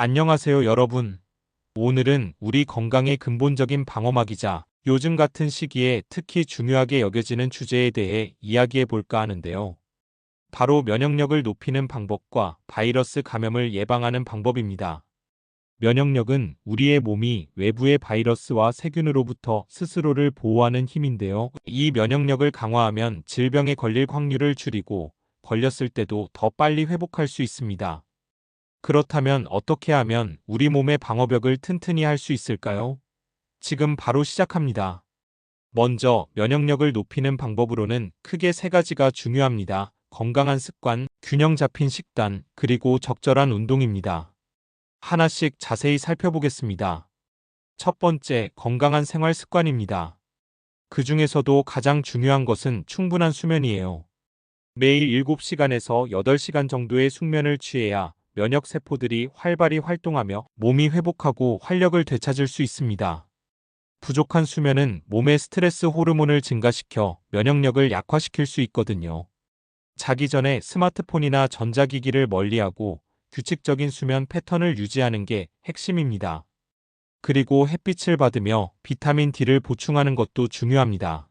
안녕하세요, 여러분. 오늘은 우리 건강의 근본적인 방어막이자 요즘 같은 시기에 특히 중요하게 여겨지는 주제에 대해 이야기해 볼까 하는데요. 바로 면역력을 높이는 방법과 바이러스 감염을 예방하는 방법입니다. 면역력은 우리의 몸이 외부의 바이러스와 세균으로부터 스스로를 보호하는 힘인데요. 이 면역력을 강화하면 질병에 걸릴 확률을 줄이고 걸렸을 때도 더 빨리 회복할 수 있습니다. 그렇다면 어떻게 하면 우리 몸의 방어벽을 튼튼히 할 수 있을까요? 지금 바로 시작합니다. 먼저 면역력을 높이는 방법으로는 크게 세 가지가 중요합니다. 건강한 습관, 균형 잡힌 식단, 그리고 적절한 운동입니다. 하나씩 자세히 살펴보겠습니다. 첫 번째, 건강한 생활 습관입니다. 그 중에서도 가장 중요한 것은 충분한 수면이에요. 매일 7시간에서 8시간 정도의 숙면을 취해야 면역 세포들이 활발히 활동하며 몸이 회복하고 활력을 되찾을 수 있습니다. 부족한 수면은 몸의 스트레스 호르몬을 증가시켜 면역력을 약화시킬 수 있거든요. 자기 전에 스마트폰이나 전자기기를 멀리하고 규칙적인 수면 패턴을 유지하는 게 핵심입니다. 그리고 햇빛을 받으며 비타민 D를 보충하는 것도 중요합니다.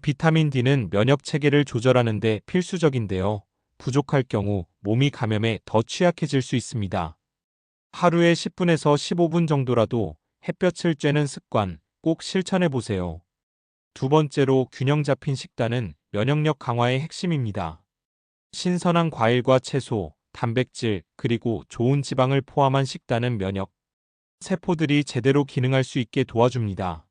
비타민 D는 면역 체계를 조절하는 데 필수적인데요. 부족할 경우 몸이 감염에 더 취약해질 수 있습니다. 하루에 10분에서 15분 정도라도 햇볕을 쬐는 습관 꼭 실천해 보세요. 두 번째로 균형 잡힌 식단은 면역력 강화의 핵심입니다. 신선한 과일과 채소, 단백질, 그리고 좋은 지방을 포함한 식단은 면역 세포들이 제대로 기능할 수 있게 도와줍니다.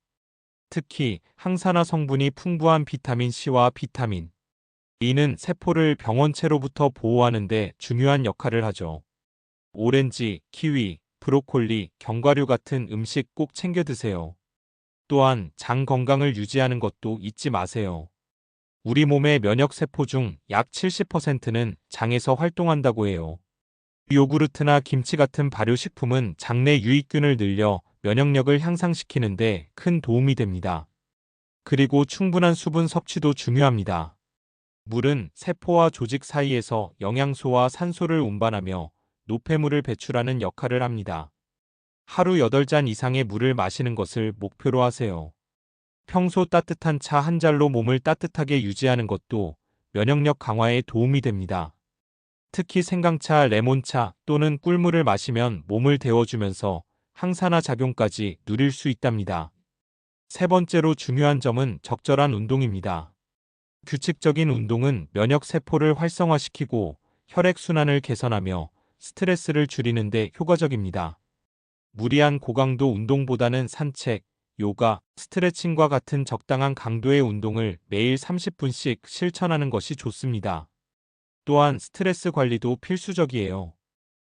특히 항산화 성분이 풍부한 비타민 C와 비타민 E는 세포를 병원체로부터 보호하는 데 중요한 역할을 하죠. 오렌지, 키위, 브로콜리, 견과류 같은 음식 꼭 챙겨 드세요. 또한 장 건강을 유지하는 것도 잊지 마세요. 우리 몸의 면역 세포 중 약 70%는 장에서 활동한다고 해요. 요구르트나 김치 같은 발효식품은 장내 유익균을 늘려 면역력을 향상시키는데 큰 도움이 됩니다. 그리고 충분한 수분 섭취도 중요합니다. 물은 세포와 조직 사이에서 영양소와 산소를 운반하며 노폐물을 배출하는 역할을 합니다. 하루 8잔 이상의 물을 마시는 것을 목표로 하세요. 평소 따뜻한 차 한 잔로 몸을 따뜻하게 유지하는 것도 면역력 강화에 도움이 됩니다. 특히 생강차, 레몬차 또는 꿀물을 마시면 몸을 데워주면서 항산화 작용까지 누릴 수 있답니다. 세 번째로 중요한 점은 적절한 운동입니다. 규칙적인 운동은 면역 세포를 활성화시키고 혈액순환을 개선하며 스트레스를 줄이는 데 효과적입니다. 무리한 고강도 운동보다는 산책, 요가, 스트레칭과 같은 적당한 강도의 운동을 매일 30분씩 실천하는 것이 좋습니다. 또한 스트레스 관리도 필수적이에요.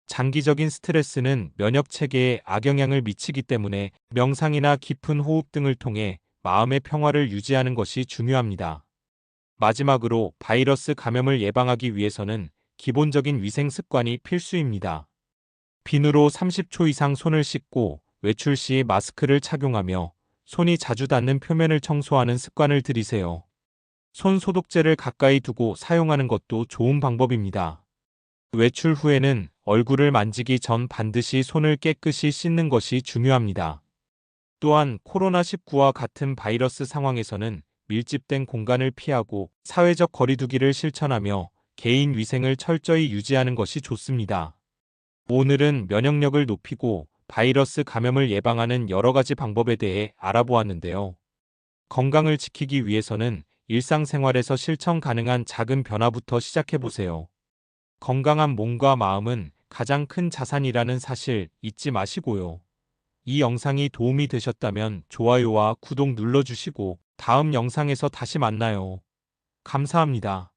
장기적인 스트레스는 면역 체계에 악영향을 미치기 때문에 명상이나 깊은 호흡 등을 통해 마음의 평화를 유지하는 것이 중요합니다. 마지막으로 바이러스 감염을 예방하기 위해서는 기본적인 위생 습관이 필수입니다. 비누로 30초 이상 손을 씻고 외출 시 마스크를 착용하며 손이 자주 닿는 표면을 청소하는 습관을 들이세요. 손 소독제를 가까이 두고 사용하는 것도 좋은 방법입니다. 외출 후에는 얼굴을 만지기 전 반드시 손을 깨끗이 씻는 것이 중요합니다. 또한 코로나19와 같은 바이러스 상황에서는 밀집된 공간을 피하고 사회적 거리두기를 실천하며 개인 위생을 철저히 유지하는 것이 좋습니다. 오늘은 면역력을 높이고 바이러스 감염을 예방하는 여러 가지 방법에 대해 알아보았는데요. 건강을 지키기 위해서는 일상생활에서 실천 가능한 작은 변화부터 시작해보세요. 건강한 몸과 마음은 가장 큰 자산이라는 사실 잊지 마시고요. 이 영상이 도움이 되셨다면 좋아요와 구독 눌러주시고 다음 영상에서 다시 만나요. 감사합니다.